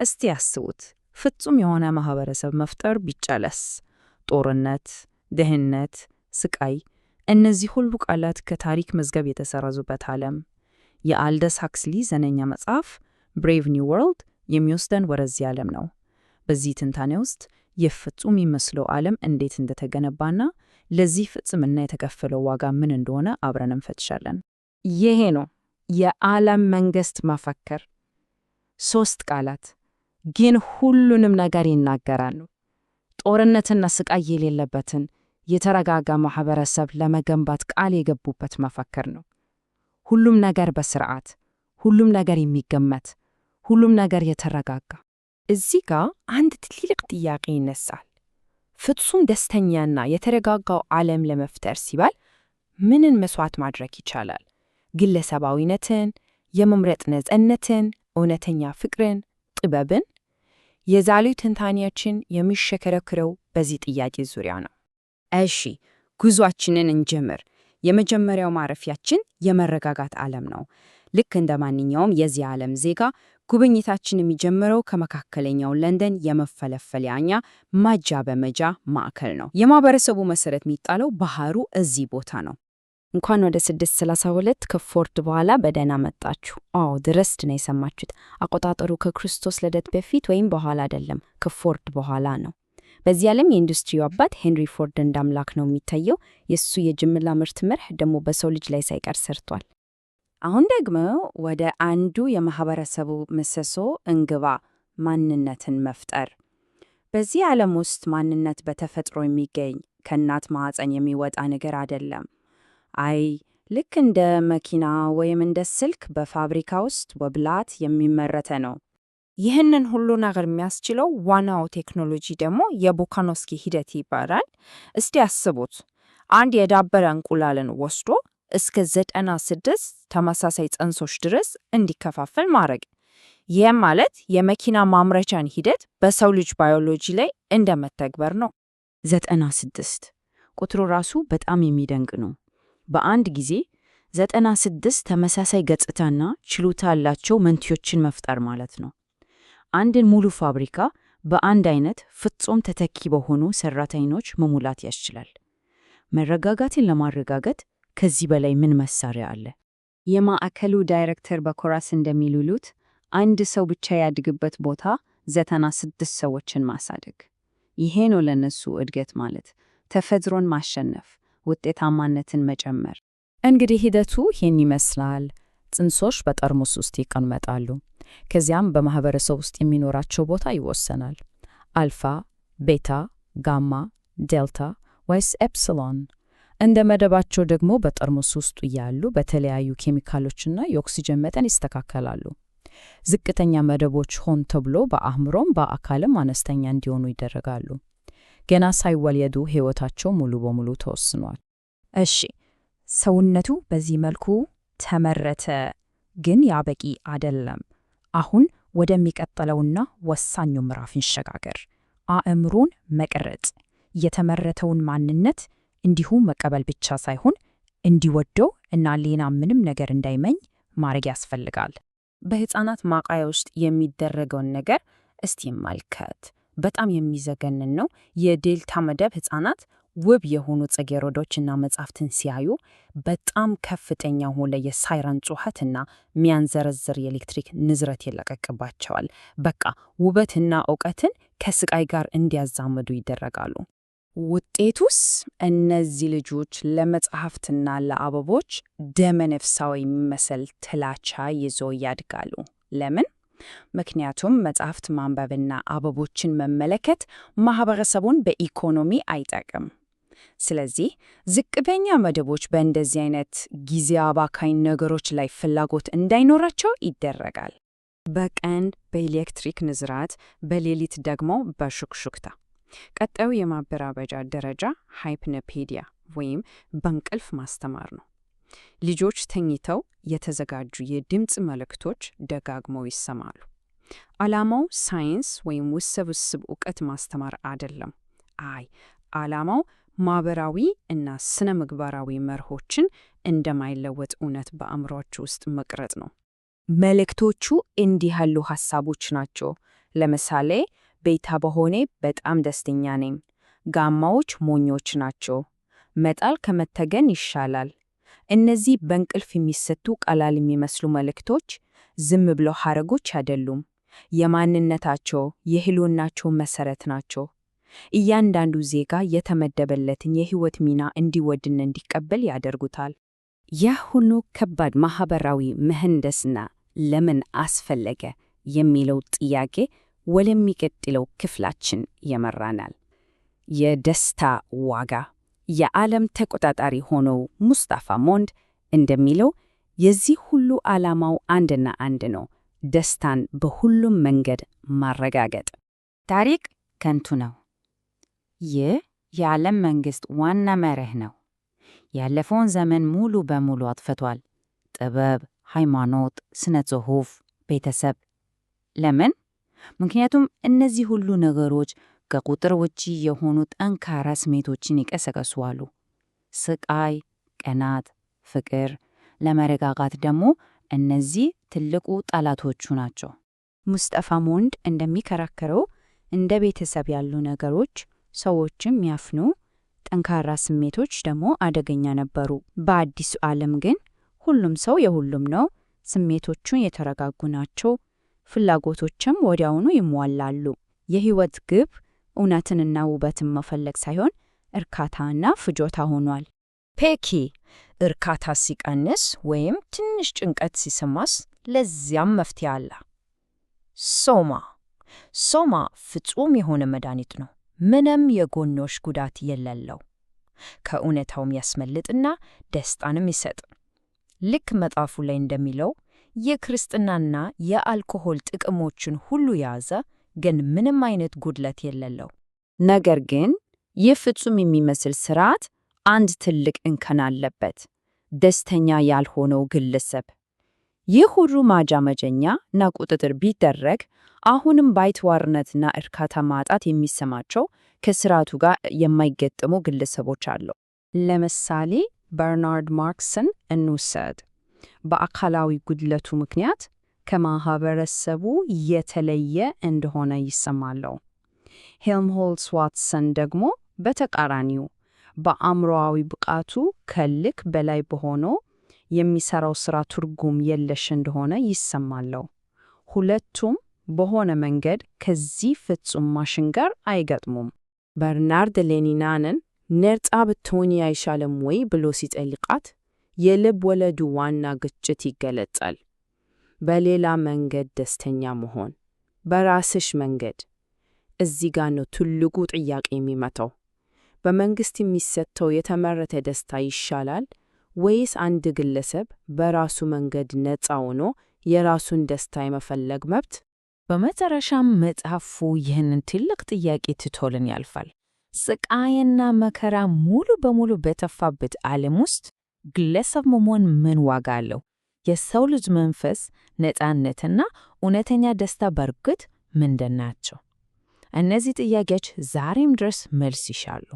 እስቲ ያስቡት፣ ፍጹም የሆነ ማህበረሰብ መፍጠር ቢቻለስ? ጦርነት፣ ድህነት፣ ስቃይ፣ እነዚህ ሁሉ ቃላት ከታሪክ መዝገብ የተሰረዙበት ዓለም። የአልደስ ሃክስሊ ዘነኛ መጽሐፍ ብሬቭ ኒው ወርልድ የሚወስደን ወደዚህ ዓለም ነው። በዚህ ትንታኔ ውስጥ የፍጹም የሚመስለው ዓለም እንዴት እንደተገነባና ለዚህ ፍጽምና የተከፈለው ዋጋ ምን እንደሆነ አብረን እንፈትሻለን። ይሄ ነው የዓለም መንግሥት መፈክር። 3 ቃላት ግን ሁሉንም ነገር ይናገራሉ። ጦርነትና ስቃይ የሌለበትን የተረጋጋ ማህበረሰብ ለመገንባት ቃል የገቡበት መፈክር ነው። ሁሉም ነገር በስርዓት፣ ሁሉም ነገር የሚገመት፣ ሁሉም ነገር የተረጋጋ። እዚህ ጋር አንድ ትልቅ ጥያቄ ይነሳል። ፍጹም ደስተኛና የተረጋጋው ዓለም ለመፍጠር ሲባል ምንን መስዋዕት ማድረግ ይቻላል? ግለሰባዊነትን፣ የመምረጥ ነፃነትን፣ እውነተኛ ፍቅርን፣ ጥበብን? የዛሬው ትንታኔያችን የሚሽከረከረው በዚህ ጥያቄ ዙሪያ ነው። እሺ፣ ጉዟችንን እንጀምር። የመጀመሪያው ማረፊያችን የመረጋጋት ዓለም ነው። ልክ እንደ ማንኛውም የዚህ ዓለም ዜጋ ጉብኝታችን የሚጀምረው ከመካከለኛው ለንደን የመፈለፈያኛ ማጃ በመጃ ማዕከል ነው። የማህበረሰቡ መሰረት የሚጣለው ባህሩ እዚህ ቦታ ነው። እንኳን ወደ 632 ከፎርድ በኋላ በደህና መጣችሁ። ድረስት ነው የሰማችሁት። አቆጣጠሩ ከክርስቶስ ልደት በፊት ወይም በኋላ አይደለም፣ ከፎርድ በኋላ ነው። በዚህ ዓለም የኢንዱስትሪው አባት ሄንሪ ፎርድ እንደ አምላክ ነው የሚታየው። የሱ የጅምላ ምርት መርህ ደግሞ በሰው ልጅ ላይ ሳይቀር ሰርቷል። አሁን ደግሞ ወደ አንዱ የማህበረሰቡ ምሰሶ እንግባ፣ ማንነትን መፍጠር። በዚህ ዓለም ውስጥ ማንነት በተፈጥሮ የሚገኝ ከእናት ማህፀን የሚወጣ ነገር አይደለም። ልክ እንደ መኪና ወይም እንደ ስልክ በፋብሪካ ውስጥ በብላት የሚመረተ ነው። ይህንን ሁሉ ነገር የሚያስችለው ዋናው ቴክኖሎጂ ደግሞ የቮልካኖቭስኪ ሂደት ይባላል። እስቲ አስቡት፣ አንድ የዳበረ እንቁላልን ወስዶ እስከ 96 ተመሳሳይ ጽንሶች ድረስ እንዲከፋፈል ማድረግ። ይህም ማለት የመኪና ማምረቻን ሂደት በሰው ልጅ ባዮሎጂ ላይ እንደመተግበር ነው። 96 ቁጥሩ ራሱ በጣም የሚደንቅ ነው። በአንድ ጊዜ 96 ተመሳሳይ ገጽታና ችሎታ ያላቸው መንትዮችን መፍጠር ማለት ነው። አንድን ሙሉ ፋብሪካ በአንድ አይነት ፍጹም ተተኪ በሆኑ ሰራተኞች መሙላት ያስችላል። መረጋጋትን ለማረጋገጥ ከዚህ በላይ ምን መሳሪያ አለ? የማዕከሉ ዳይሬክተር በኮራስ እንደሚሉት አንድ ሰው ብቻ ያድግበት ቦታ 96 ሰዎችን ማሳደግ። ይሄ ነው ለነሱ እድገት ማለት፣ ተፈጥሮን ማሸነፍ፣ ውጤታማነትን መጨመር። እንግዲህ ሂደቱ ይህን ይመስላል። ጽንሶች በጠርሙስ ውስጥ ይቀመጣሉ። ከዚያም በማህበረሰብ ውስጥ የሚኖራቸው ቦታ ይወሰናል። አልፋ፣ ቤታ፣ ጋማ፣ ዴልታ ወይስ ኤፕሲሎን? እንደ መደባቸው ደግሞ በጠርሙስ ውስጥ ያሉ በተለያዩ ኬሚካሎችና የኦክሲጅን መጠን ይስተካከላሉ። ዝቅተኛ መደቦች ሆን ተብሎ በአእምሮም በአካልም አነስተኛ እንዲሆኑ ይደረጋሉ። ገና ሳይወለዱ ሕይወታቸው ሙሉ በሙሉ ተወስኗል። እሺ፣ ሰውነቱ በዚህ መልኩ ተመረተ። ግን ያ በቂ አይደለም። አሁን ወደሚቀጥለውና ወሳኙ ምዕራፍ እንሸጋገር። አእምሮን መቅረጽ። የተመረተውን ማንነት እንዲሁ መቀበል ብቻ ሳይሆን እንዲወደው እና ሌላ ምንም ነገር እንዳይመኝ ማድረግ ያስፈልጋል። በሕፃናት ማቃያ ውስጥ የሚደረገውን ነገር እስቲ መልከት። በጣም የሚዘገንን ነው። የዴልታ መደብ ሕፃናት ውብ የሆኑ ጽጌረዶችና መጻሕፍትን ሲያዩ በጣም ከፍተኛ የሆነ የሳይረን ጩኸትና የሚያንዘረዝር የኤሌክትሪክ ንዝረት ይለቀቅባቸዋል። በቃ ውበትና ዕውቀትን ከስቃይ ጋር እንዲያዛምዱ ይደረጋሉ። ውጤቱስ እነዚህ ልጆች ለመጻሕፍትና ለአበቦች ደመነፍሳዊ የሚመስል ጥላቻ ይዞ ያድጋሉ። ለምን? ምክንያቱም መጻሕፍት ማንበብና አበቦችን መመለከት ማህበረሰቡን በኢኮኖሚ አይጠቅም። ስለዚህ ዝቅተኛ መደቦች በእንደዚህ አይነት ጊዜ አባካኝ ነገሮች ላይ ፍላጎት እንዳይኖራቸው ይደረጋል። በቀን በኤሌክትሪክ ንዝረት፣ በሌሊት ደግሞ በሹክሹክታ። ቀጣዩ የማበራበጃ ደረጃ ሃይፕኖፔዲያ ወይም በእንቅልፍ ማስተማር ነው። ልጆች ተኝተው የተዘጋጁ የድምፅ መልእክቶች ደጋግመው ይሰማሉ። ዓላማው ሳይንስ ወይም ውስብስብ ዕውቀት ማስተማር አይደለም። ዓላማው ማህበራዊ እና ስነ ምግባራዊ መርሆችን እንደማይለወጥ እውነት በአእምሮአቸው ውስጥ መቅረጽ ነው። መልእክቶቹ እንዲህ ያሉ ሐሳቦች ናቸው። ለምሳሌ ቤታ በሆኔ በጣም ደስተኛ ነኝ፣ ጋማዎች ሞኞች ናቸው፣ መጣል ከመተገን ይሻላል። እነዚህ በእንቅልፍ የሚሰጡ ቀላል የሚመስሉ መልእክቶች ዝም ብለው ሐረጎች አይደሉም። የማንነታቸው የህልውናቸው መሰረት ናቸው። እያንዳንዱ ዜጋ የተመደበለትን የህይወት ሚና እንዲወድና እንዲቀበል ያደርጉታል። ይህ ሁሉ ከባድ ማህበራዊ ምህንድስና ለምን አስፈለገ የሚለው ጥያቄ ወደሚቀጥለው ክፍላችን ይመራናል። የደስታ ዋጋ። የዓለም ተቆጣጣሪ ሆነው ሙስጣፋ ሞንድ እንደሚለው የዚህ ሁሉ ዓላማው አንድና አንድ ነው፤ ደስታን በሁሉም መንገድ ማረጋገጥ። ታሪክ ከንቱ ነው። ይህ የዓለም መንግሥት ዋና መርህ ነው። ያለፈውን ዘመን ሙሉ በሙሉ አጥፍቷል። ጥበብ፣ ሃይማኖት፣ ስነ ጽሑፍ፣ ቤተሰብ። ለምን? ምክንያቱም እነዚህ ሁሉ ነገሮች ከቁጥር ውጪ የሆኑ ጠንካራ ስሜቶችን ይቀሰቅሳሉ። ስቃይ፣ ቅናት፣ ፍቅር፣ ለመረጋጋት ደግሞ እነዚህ ትልቁ ጠላቶቹ ናቸው። ሙስጣፋ ሞንድ እንደሚከራከረው እንደ ቤተሰብ ያሉ ነገሮች ሰዎችን የሚያፍኑ ጠንካራ ስሜቶች ደግሞ አደገኛ ነበሩ። በአዲሱ ዓለም ግን ሁሉም ሰው የሁሉም ነው። ስሜቶቹን የተረጋጉ ናቸው። ፍላጎቶችም ወዲያውኑ ይሟላሉ። የህይወት ግብ እውነትንና ውበትን መፈለግ ሳይሆን እርካታና ፍጆታ ሆኗል። ፔኪ እርካታ ሲቀንስ ወይም ትንሽ ጭንቀት ሲሰማስ ለዚያም መፍትሄ አለ። ሶማ ፍጹም የሆነ መድኃኒት ነው። ምንም የጎኖሽ ጉዳት የሌለው፣ ከእውነታውም ያስመልጥና ደስታንም ይሰጥ። ልክ መጽሐፉ ላይ እንደሚለው የክርስትናና የአልኮሆል ጥቅሞችን ሁሉ የያዘ ግን ምንም አይነት ጉድለት የሌለው። ነገር ግን ይህ ፍጹም የሚመስል ስርዓት አንድ ትልቅ እንከን አለበት፤ ደስተኛ ያልሆነው ግለሰብ። ይህ ሁሉ ማጃመጀኛና ቁጥጥር ቢደረግ አሁንም ባይተዋርነትና እርካታ ማጣት የሚሰማቸው ከስርዓቱ ጋር የማይገጥሙ ግለሰቦች አሉ። ለምሳሌ በርናርድ ማርክስን እንውሰድ። በአካላዊ ጉድለቱ ምክንያት ከማህበረሰቡ የተለየ እንደሆነ ይሰማለው። ሄልምሆልትዝ ዋትሰን ደግሞ በተቃራኒው በአእምሮአዊ ብቃቱ ከልክ በላይ በሆነው የሚሰራው ስራ ትርጉም የለሽ እንደሆነ ይሰማለው። ሁለቱም በሆነ መንገድ ከዚህ ፍጹም ማሽን ጋር አይገጥሙም። በርናርድ ሌኒናንን ነፃ ብትሆኚ አይሻልም ወይ ብሎ ሲጠይቃት የልብ ወለዱ ዋና ግጭት ይገለጻል። በሌላ መንገድ ደስተኛ መሆን፣ በራስሽ መንገድ። እዚህ ጋር ነው ትልቁ ጥያቄ የሚመጣው። በመንግስት የሚሰጠው የተመረተ ደስታ ይሻላል ወይስ አንድ ግለሰብ በራሱ መንገድ ነፃ ሆኖ የራሱን ደስታ የመፈለግ መብት? በመጨረሻም መጽሐፉ ይህንን ትልቅ ጥያቄ ትቶልን ያልፋል። ስቃይና መከራ ሙሉ በሙሉ በጠፋበት ዓለም ውስጥ ግለሰብ መሆን ምን ዋጋ አለው? የሰው ልጅ መንፈስ፣ ነፃነትና እውነተኛ ደስታ በእርግጥ ምንድን ናቸው? እነዚህ ጥያቄዎች ዛሬም ድረስ መልስ ይሻሉ።